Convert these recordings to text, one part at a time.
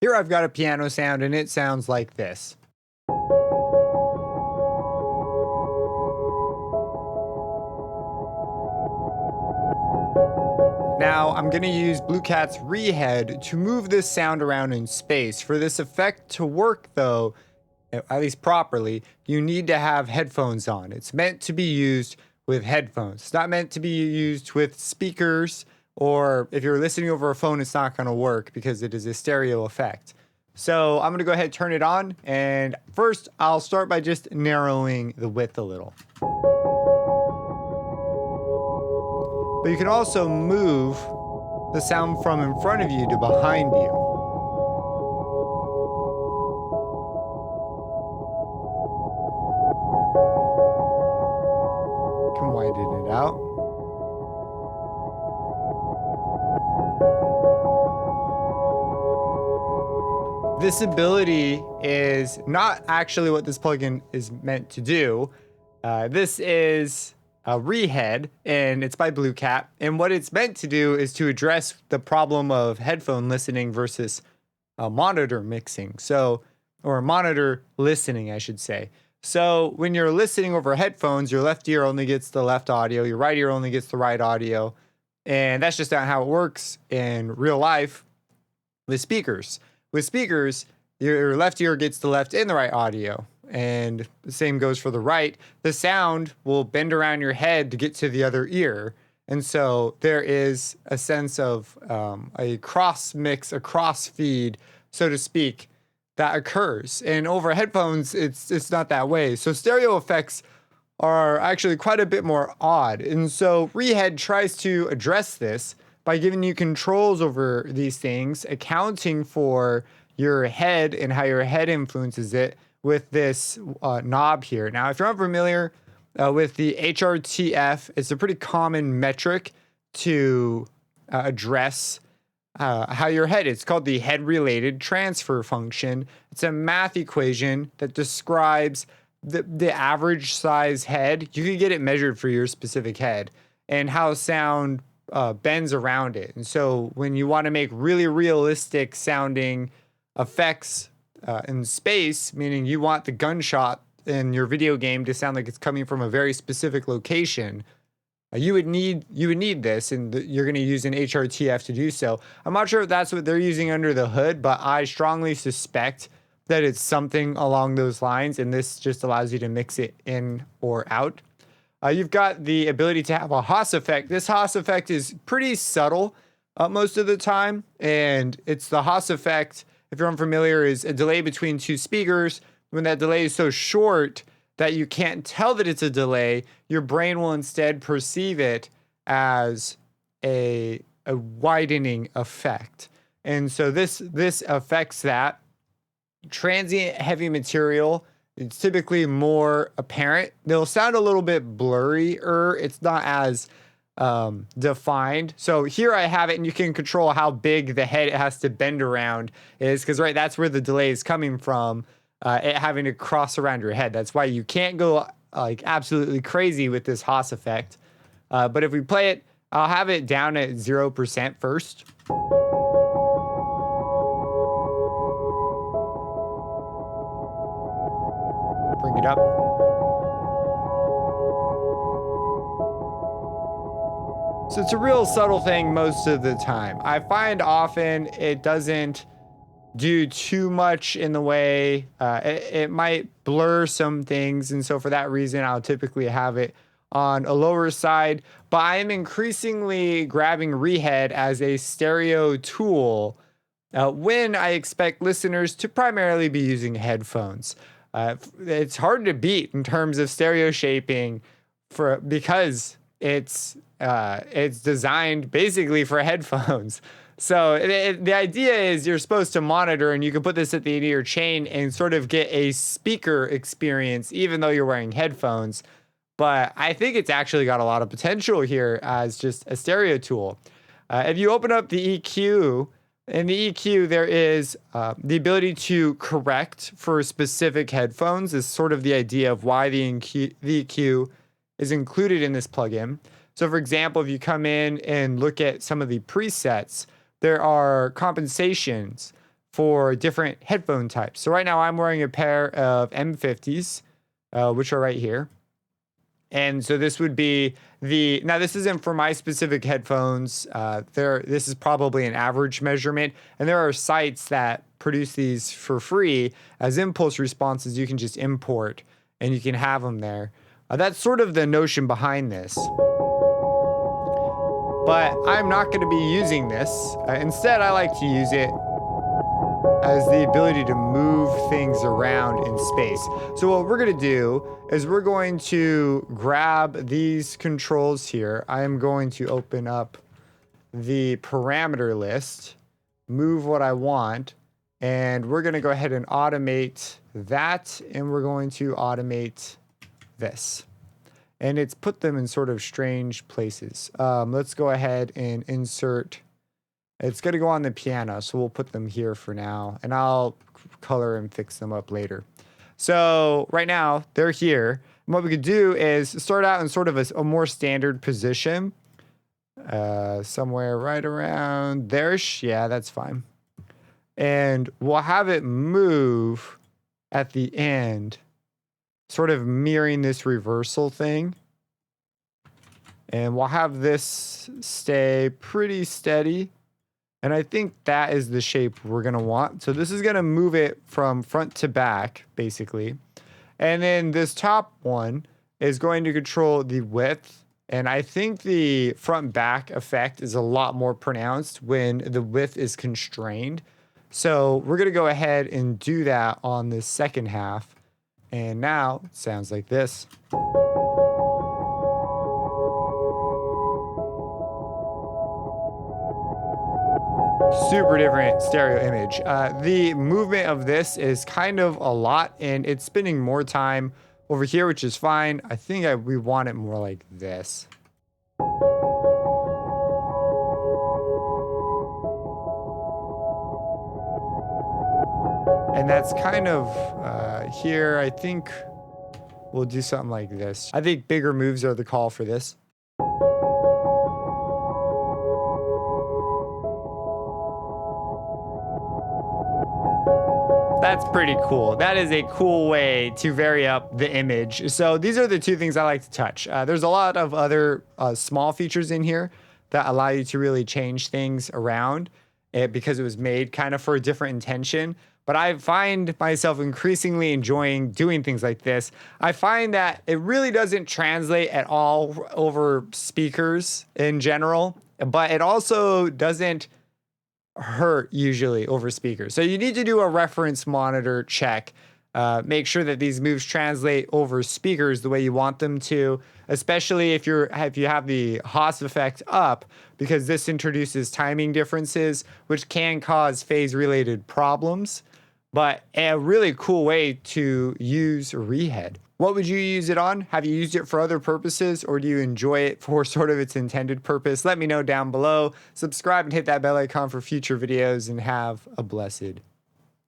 Here I've got a piano sound and it sounds like this. Now I'm going to use Blue Cat's ReHead to move this sound around in space. For this effect to work though, at least properly, you need to have headphones on. It's meant to be used with headphones. It's not meant to be used with speakers, or if you're listening over a phone, it's not going to work because it is a stereo effect. So I'm going to go ahead and turn it on. And first, I'll start by just narrowing the width a little. But you can also move the sound from in front of you to behind you. You can widen it out. This ability is not actually what this plugin is meant to do. This is a ReHead, and it's by Blue Cat. And what it's meant to do is to address the problem of headphone listening versus monitor mixing. Or monitor listening, I should say. So when you're listening over headphones, your left ear only gets the left audio, your right ear only gets the right audio. And that's just not how it works in real life with speakers. With speakers, your left ear gets the left and the right audio. And the same goes for the right. The sound will bend around your head to get to the other ear. And so there is a sense of a cross mix, a cross feed, so to speak, that occurs. And over headphones, it's not that way. So stereo effects are actually quite a bit more odd. And so ReHead tries to address this by giving you controls over these things, accounting for your head and how your head influences it with this knob here. Now, if you're unfamiliar with the HRTF, it's a pretty common metric to address how your head is. It's called the head-related transfer function. It's a math equation that describes the average size head. You can get it measured for your specific head and how sound bends around it. And so when you want to make really realistic sounding effects in space, meaning you want the gunshot in your video game to sound like it's coming from a very specific location, you would need this, and you're going to use an HRTF to do so. I'm not sure if that's what they're using under the hood, but I strongly suspect that it's something along those lines, and this just allows you to mix it in or out. You've got the ability to have a Haas effect. This Haas effect is pretty subtle most of the time, and it's the Haas effect, if you're unfamiliar, is a delay between two speakers. When that delay is so short that you can't tell that it's a delay, your brain will instead perceive it as a widening effect. And so this affects that. Transient heavy material, it's typically more apparent. They'll sound a little bit blurrier. It's not as defined. So here I have it, and you can control how big the head it has to bend around is, because right, that's where the delay is coming from, it having to cross around your head. That's why you can't go like absolutely crazy with this Haas effect. But if we play it, I'll have it down at 0% first. Bring it up. So it's a real subtle thing most of the time. I find often it doesn't do too much in the way, it might blur some things. And so for that reason, I'll typically have it on a lower side. But I am increasingly grabbing ReHead as a stereo tool when I expect listeners to primarily be using headphones. It's hard to beat in terms of stereo shaping because it's designed basically for headphones. So the idea is you're supposed to monitor, and you can put this at the end of your chain and sort of get a speaker experience, even though you're wearing headphones. But I think it's actually got a lot of potential here as just a stereo tool. If you open up the EQ, in the EQ, there is the ability to correct for specific headphones is sort of the idea of why the EQ is included in this plugin. So for example, if you come in and look at some of the presets, there are compensations for different headphone types. So right now I'm wearing a pair of M50s, which are right here. And so this would be now this isn't for my specific headphones. This is probably an average measurement. And there are sites that produce these for free as impulse responses you can just import and you can have them there. That's sort of the notion behind this. But I'm not going to be using this. Instead, I like to use it as the ability to move things around in space. So what we're going to do is we're going to grab these controls here. I am going to open up the parameter list, move what I want, and we're going to go ahead and automate that, and we're going to automate this. And it's put them in sort of strange places. Let's go ahead and insert. It's going to go on the piano, so we'll put them here for now, and I'll color and fix them up later. So right now, they're here. And what we could do is start out in sort of a more standard position. Somewhere right around there. Yeah, that's fine. And we'll have it move at the end, sort of mirroring this reversal thing. And we'll have this stay pretty steady. And I think that is the shape we're going to want. So this is going to move it from front to back, basically. And then this top one is going to control the width. And I think the front back effect is a lot more pronounced when the width is constrained. So we're going to go ahead and do that on this second half. And now it sounds like this. Super different stereo image. The movement of this is kind of a lot, and it's spending more time over here, which is fine. I think we want it more like this. And that's kind of here. I think we'll do something like this. I think bigger moves are the call for this. That's pretty cool. That is a cool way to vary up the image. So these are the two things I like to touch. There's a lot of other small features in here that allow you to really change things around because it was made kind of for a different intention. But I find myself increasingly enjoying doing things like this. I find that it really doesn't translate at all over speakers in general, but it also doesn't hurt usually over speakers. So you need to do a reference monitor check. Make sure that these moves translate over speakers the way you want them to, especially if you have the Haas effect up, because this introduces timing differences, which can cause phase-related problems. But a really cool way to use ReHead. What would you use it on? Have you used it for other purposes, or do you enjoy it for sort of its intended purpose? Let me know down below. Subscribe and hit that bell icon for future videos, and have a blessed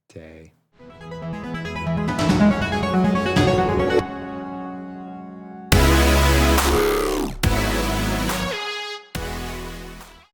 day.